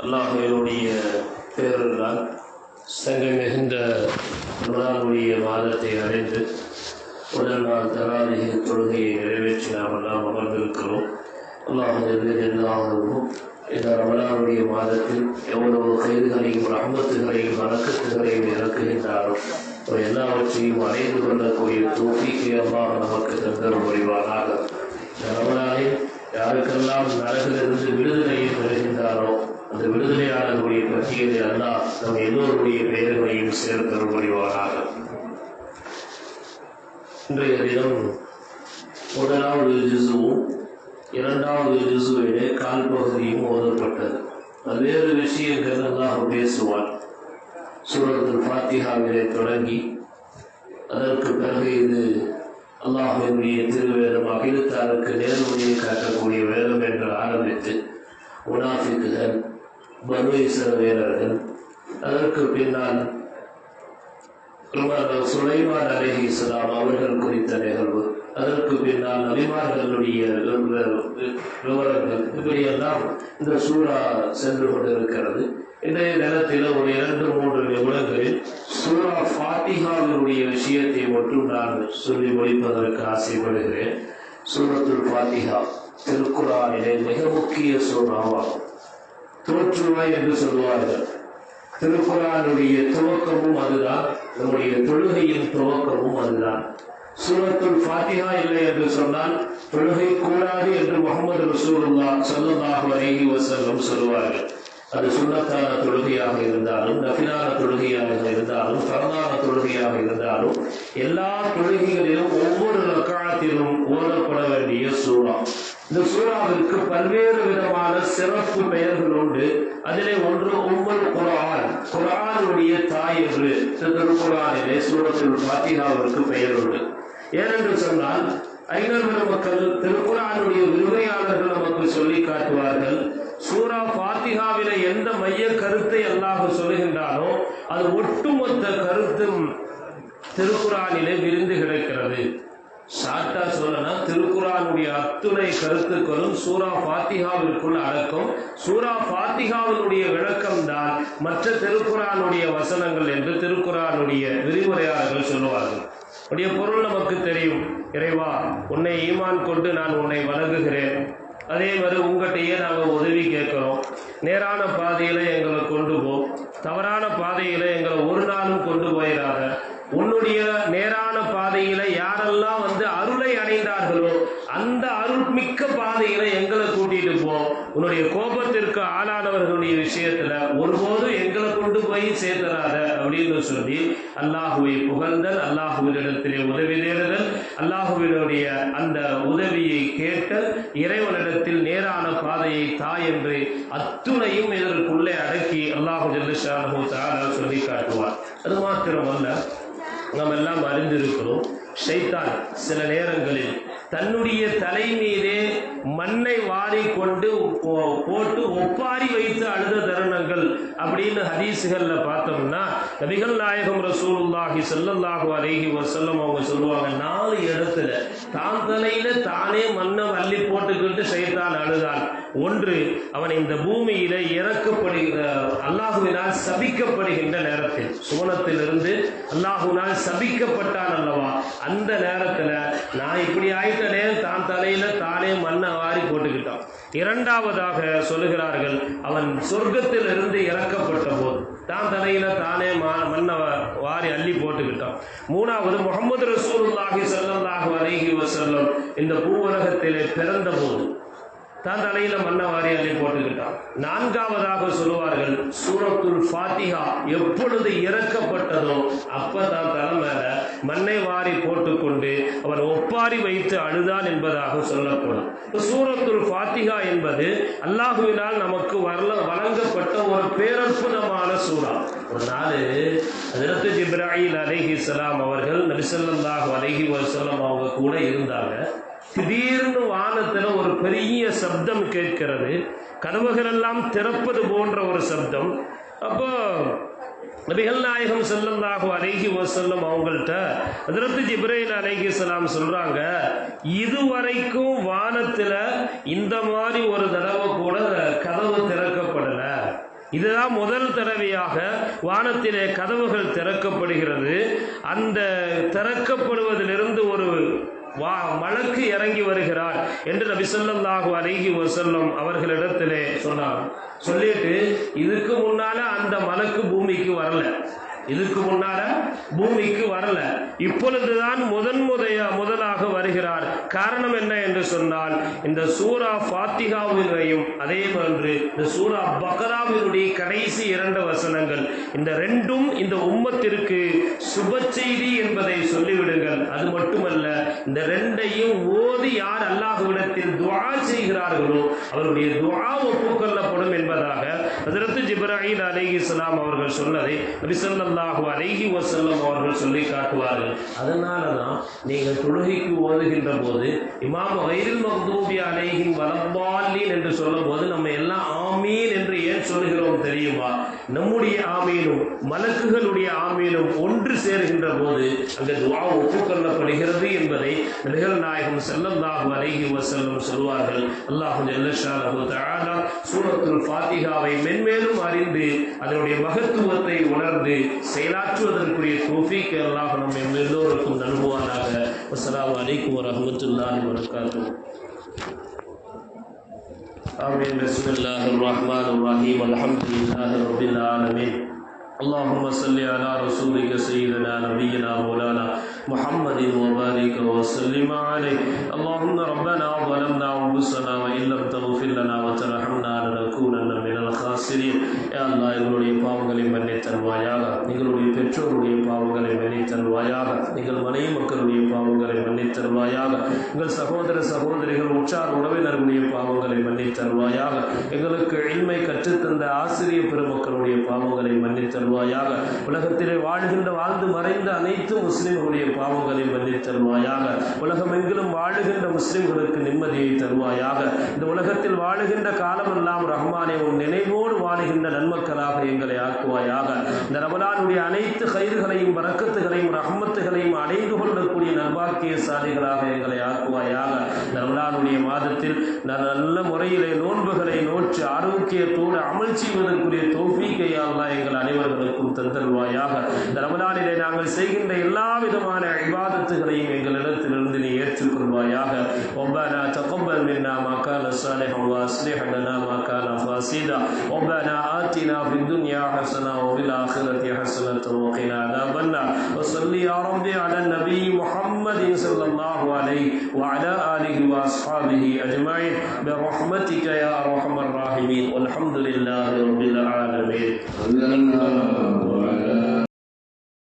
அல்லாஹ்வினுடைய பேரருளால் சங்கை மிகுந்த ரமலானுடைய மாதத்தை அடைந்து முதல் நாள் தராவிஹி தொழுகையை நிறைவேற்றி நாம் எல்லாம் அமர்ந்திருக்கிறோம். அல்லாஹ் இந்த ரமலானுடைய மாதத்தில் எவ்வளவு கைதுகளையும் ரஹ்மத்துகளையும் வணக்கத்துகளையும் இறக்குகின்றாரோ எல்லாவற்றையும் அடைந்து கொள்ளக்கூடிய தௌஃபீக்கை அல்லாஹ் நமக்கு தந்தரும் புரிவானாக. இந்த ரமலானில் யாருக்கெல்லாம் நரகிலிருந்து விடுதலையை பெறுகின்றாரோ அந்த விடுதலையாளர்களுடைய பட்டியலில் அல்லாஹ் நம் எல்லோருடைய பெயர்களையும் சேர்த்தரும் புரிவானாக. இன்றைய தினம் முதலாவது ஜுஸுவும் இரண்டாவது ஜுஸுவிலே கால் பகுதியும் ஓதப்பட்டது. பல்வேறு விஷயங்கள் அல்லாஹ் பேசுவான். சூரத்துல் ஃபாத்திஹாவிலே தொடங்கி அதற்கு பிறகு இது அல்லாஹ்வினுடைய திருவேதம், அகிலத்தாருக்கு நேர்வழியை காட்டக்கூடிய வேதம் என்று ஆரம்பித்து முனாஃபிக்குகள், பனு இஸ்ரவேலர்கள், அதற்கு பின்னால் சுலைமான் அலைஹிஸ்ஸலாம் அவர்கள் குறித்த நிகழ்வு, அதற்கு பின்னால் நபிமார்களுடைய விவரங்கள், இப்படியெல்லாம் இந்த சூரா சென்று கொண்டிருக்கிறது. இன்றைய நேரத்தில் ஒரு 2-3 நிமிடங்களில் சூரா ஃபாத்திஹாவினுடைய விஷயத்தை மட்டும் நான் சொல்லி முடிப்பதற்கு ஆசைப்படுகிறேன். சூரத்துல் ஃபாத்திஹா திருக்குர்ஆனிலே மிக முக்கிய சூறாவாகும். தோற்றுவாய் என்று சொல்வார்கள். திருக்குர்ஆனுடைய துவக்கமும் அதுதான், நம்முடைய தொழுகையின் துவக்கமும் அதுதான். சூரத்துல் ஃபாத்திஹா இல்லை என்று சொன்னால் தொழுகை கூடாது என்று முஹம்மது ரசூலுல்லாஹ் ஸல்லல்லாஹு அலைஹி வஸல்லம் சொல்வார்கள். அது சுன்னத்தான தொழுகையாக இருந்தாலும், நஃபிலான தொழுகையாக இருந்தாலும், ஃபர்தான தொழுகையாக இருந்தாலும், எல்லா தொழுகைகளிலும் ஒவ்வொரு ரக்அத்திலும் ஓதப்பட வேண்டிய சூரா. இந்த சூறாவிற்கு பல்வேறு விதமான சிறப்பு பெயர்கள் உண்டு. அதிலே ஒன்று உம்முல் குர்ஆன், குர்ஆனுடைய தாய் என்று திருக்குர்ஆனிலே சூரத்துல் ஃபாத்திஹாவிற்கு பெயர் உண்டு. ஏனென்று சொன்னால் அறிஞர் பெருமக்கள், திருக்குர்ஆனுடைய விரிவுரையாளர்கள் நமக்கு சொல்லி காட்டுவார்கள், சூரா ஃபாத்திஹாவிலே எந்த மைய கருத்தை அல்லாஹ் சொல்லுகின்றானோ அது ஒட்டுமொத்த கருத்தும் திருக்குர்ஆனிலே விரிந்து கிடக்கிறது. ஷார்ட்டா சொல்லனா திருக்குர்ஆனுடைய அத்துணை கருத்துக்களும் சூரா ஃபாத்திஹாவிற்குள் அடக்கம். சூரா ஃபாத்திஹாவினுடைய விளக்கம் தான் மற்ற திருக்குர்ஆனுடைய வசனங்கள் என்று திருக்குர்ஆனுடைய விரிவுரையாளர்கள் சொல்லுவார்கள். உடைய பொருள் நமக்கு தெரியும். இறைவா, உன்னை ஈமான் கொண்டு நான் உன்னை வணங்குகிறேன், அதே மாதிரி உங்கள்கிட்டயே நாங்கள் உதவி கேட்குறோம், நேரான பாதையில் எங்களை கொண்டு போ, தவறான பாதையில் எங்களை ஒரு நாளும் கொண்டு போயிடாத, உன்னுடைய நேரான பாதையில யாரெல்லாம் அருளை அடைந்தார்களோ அந்த அருள் மிக்க பாதையில எங்களை கூட்டிட்டு போ, உன்னுடைய கோபத்திற்கு ஆளானவர்களுடைய விஷயத்துல ஒருபோதும் எங்களை கொண்டு போய் சேர்த்தராத அப்படின்னு சொல்லி அல்லாஹுவை புகழ்ந்தல், அல்லாஹுவினிடத்திலே உதவி தேடுதல், அல்லாஹுவினுடைய அந்த உதவியை கேட்டல், இறைவனிடத்தில் நேரான பாதையை தாய் என்று அத்துணையும் இதற்குள்ளே அடக்கி அல்லாஹு ஜல்லஷானஹு தஆலா சொல்லி காட்டுவார். அது மாத்திரமல்ல, நாம் எல்லாம் அறிந்திருக்கிறோம், ஷைத்தான் சில நேரங்களில் தன்னுடைய தலை மீதே மண்ணை வாரி கொண்டு போட்டு ஒப்பாரி வைத்து அழுத தருணங்கள் அப்படின்னு ஹதீஸுகள்ல பார்த்தோம்னா நபிகள் நாயகம் ரசூலுல்லாஹி ஸல்லல்லாஹு அலைஹி வஸல்லம் அவங்க சொல்லுவாங்க, 4 இடத்துல தான் தலையில தானே மண்ணை அள்ளி போட்டுக்கிட்டு ஷைத்தான் அழுதான். ஒன்று, அவன் இந்த பூமியில இறக்கப்படுகிற அல்லாஹுவினால் சபிக்கப்படுகின்ற நேரத்தில், சுவனத்திலிருந்து அல்லாஹுவினால் சபிக்கப்பட்டான் அல்லவா, அந்த நேரத்துல நான் இப்படி ஆயிட்டனே, தான் தலையில தானே மண்ணை வாரி போட்டுக்கிட்டான். இரண்டாவதாக சொல்லுகிறார்கள், அவன் சொர்க்கத்தில் இருந்து இறக்கப்பட்ட போது தான் தலையில தானே மண்ணை வாரி அள்ளி போட்டுக்கிட்டான். மூணாவது, முஹம்மது ரசூலுல்லாஹி ஸல்லல்லாஹு அலைஹி வஸல்லம் இந்த பூவுலகத்திலே பிறந்த போது தான் தலையில மண்ணை வாரி அள்ளி போட்டுக்கிட்டான். நான்காவதாக சொல்லுவார்கள், சூரத்துல் ஃபாத்திஹா எப்பொழுது இறக்கப்பட்டதோ அப்ப தான் தலை மேல மண்ணை வாரி போட்டுக்கொண்டு அவன் ஒப்பாரி வைத்து அழுதான் என்பதாக சொல்லப்படும். சூரத்துல் ஃபாத்திஹா என்பது அல்லாஹுவினால் நமக்கு வழங்கப்பட்ட ஒரு பேரற்புதமான சூரா. ஒரு நாள் ஹஜ்ரத் ஜிப்ராயில் அலைஹிஸ்ஸலாம் அவர்கள் நபி ஸல்லல்லாஹு அலைஹி வஸல்லம் அவங்க கூட இருந்தாங்க. திடீர்னு வானத்துல ஒரு பெரிய சப்தம் கேட்கிறது, கதவுகள் எல்லாம் திறப்பது போன்ற ஒரு சப்தம். அப்போ நபிகள் நாயகம் ஸல்லல்லாஹு அலைஹி வஸல்லம் அவங்கள்ட்ட ஹஜ்ரத் ஜிப்ரீல் அலைஹிஸ்ஸலாம் சொல்றாங்க, இதுவரைக்கும் வானத்துல இந்த மாதிரி ஒரு தடவை கூட கதவு திறக்கப்படல, இதுதான் முதல் தடவையாக வானத்திலே கதவுகள் திறக்கப்படுகிறது. அந்த திறக்கப்படுவதிலிருந்து ஒரு மலக்கு இறங்கி வருகிறார் என்று நபி ஸல்லல்லாஹு அலைஹி வஸல்லம் அவர்களிடத்திலே சொன்னார். சொல்லிட்டு இதுக்கு முன்னால அந்த மலக்கு பூமிக்கு வரல, இதுக்கு முன்னால பூமிக்கு வரல, இப்பொழுதுதான் முதலாக வருகிறார். காரணம் என்ன என்று சொன்னால், இந்த சூரா ஃபாத்திஹாவினையும் அதே போன்று இந்த சூரா பக்ராவினுடைய கடைசி 2 வசனங்கள், இந்த ரெண்டும் இந்த உம்மத்திற்கு சுப செய்தி என்பதை சொல்லிவிடுங்கள். அது மட்டுமல்ல, இந்த ரெண்டையும் ஓதி யார் அல்லாஹ்விடத்தில் துஆ செய்கிறார்களோ அவருடைய துஆ ஒப்புக்கொள்ளப்படும் என்பதாக ஹஜ்ரத் ஜிப்ராயில் அலைஹிஸ்ஸலாம் அவர்கள் சொன்னதை நபி ஸல்லல்லாஹு அலைஹி வஸல்லம் அவர்கள் சொல்லி காட்டுவார்கள். அதனாலதான் நீங்கள் தொழுகைக்கு ஓதுகின்ற போது இமாம் கைரில் மக்தூபி அலைஹிம் வலத்தாலின் என்று சொல்லும் போது நம்ம எல்லாம் ஆமீன் என்று ஏன் சொல்லுகிறோம் தெரியுமா? நம்முடைய ஆமீனும் மலக்குகளுடைய ஆமீனும் ஒன்று சேர்கின்ற போது அங்கு துஆ ஒப்புக்கொள்ளப்படுகிறது என்பதை நபிகள் நாயகம் ஸல்லல்லாஹு அலைஹி வஸல்லம் சொல்வார்கள். அல்லாஹ் ஜல்ல ஷானஹு தஆலா சூரத்துல் ஃபாத்திஹாவை மென்மேலும் அறிந்து அதனுடைய மகத்துவத்தை உணர்ந்து செயலாற்றுவதற்குரிய தௌஃபீக் அல்லாஹ் நம் எல்லோருக்கும் நல்குவானாக. அஸ்ஸலாமு அலைக்கும் வரஹ்மத்துல்லாஹி வபரகாத்துஹு. ஆமீன். பிஸ்மில்லாஹிர் ரஹ்மானிர் ரஹீம். அல்ஹம்துலில்லாஹி ரப்பில் ஆலமீன். اللهم صل على رسولك سيدنا نبينا مولانا محمد وبارك وسلم عليه. اللهم ربنا ظلمنا انفسنا وان لم تغفر لنا وترحمنا لنكونن من الخاسرين. يا الله, எங்களுடைய பாவங்களை மன்னித் தருவாயாக, எங்களுடைய பெற்றோருடைய பாவங்களை மன்னித் தருவாயாக, எங்கள் மனைவி மக்களுடைய பாவங்களை மன்னித் தருவாயாக, எங்கள் சகோதர சகோதரிகள் உற்றார் உறவினர்களுடைய பாவங்களை மன்னித் தருவாயாக, எங்களுக்கு இல்மை கற்றுத்தந்த ஆசிரியர் பெருமக்களுடைய பாவங்களை மன்னித் தருவாயாக, உலகத்திலே வாழ்ந்து மறைந்த அனைத்து முஸ்லிம்களுடைய பாவங்களை மன்னித் தருவாயாக, உலகமெங்கிலும் வாழுகின்ற முஸ்லிம்களுக்கு நிம்மதியை தருவாயாக, இந்த உலகத்தில் வாழுகின்ற காலமெல்லாம் ரஹ்மானே உன் நினைவோடு வாழுகின்ற நன்மக்களாக எங்களை ஆக்குவாயாக. இந்த ரமலானுடைய அனைத்து கைதுகளையும் பரக்கத்துகளையும் ரஹ்மத்துகளையும் அடைந்து கொள்ளக்கூடிய நல்வாக்கியசாலிகளாக எங்களை ஆக்குவாயாக. இந்த ரமலானுடைய மாதத்தில் நல்ல முறையிலே நோன்புகளை நோற்று ஆரோக்கியத்தோடு அமல் செய்வதற்குரிய தௌஃபீக்கை அல்லாஹ் எங்கள் அனைவர்களுக்கும் தந்தருவாயாக. இந்த ரமலானிலே நாங்கள் செய்கின்ற எல்லா விதமான இபாதத்துகளையும் எங்களிடத்திலிருந்து நீ ஏற்றுக்கொள்வாயாக. ரப்பனா தகப்பல் மின்னா மா கான சாலிஹன் வ அஸ்லிஹ் லனா மா கான ஃபாஸிதா. ரப்பனா ஆத்தினா ஃபித் துன்யா ஹஸனா வ ஃபில் ஆখিরাতি ஹஸனத்தன் வ கினா அஸாபன்னார். வ ஸல்லி யா ரப்பி அலா நபி முஹம்மதின் ஸல்லல்லாஹு அலைஹி வ அலா ஆலிஹி வ அஸ்ஹாபிஹி அஜ்மஈன் பிரஹ்மதிக யா அர்ஹமர் ராஹிமீன். வல்ஹம்துலில்லாஹி ரப்பில் ஆலமீன்.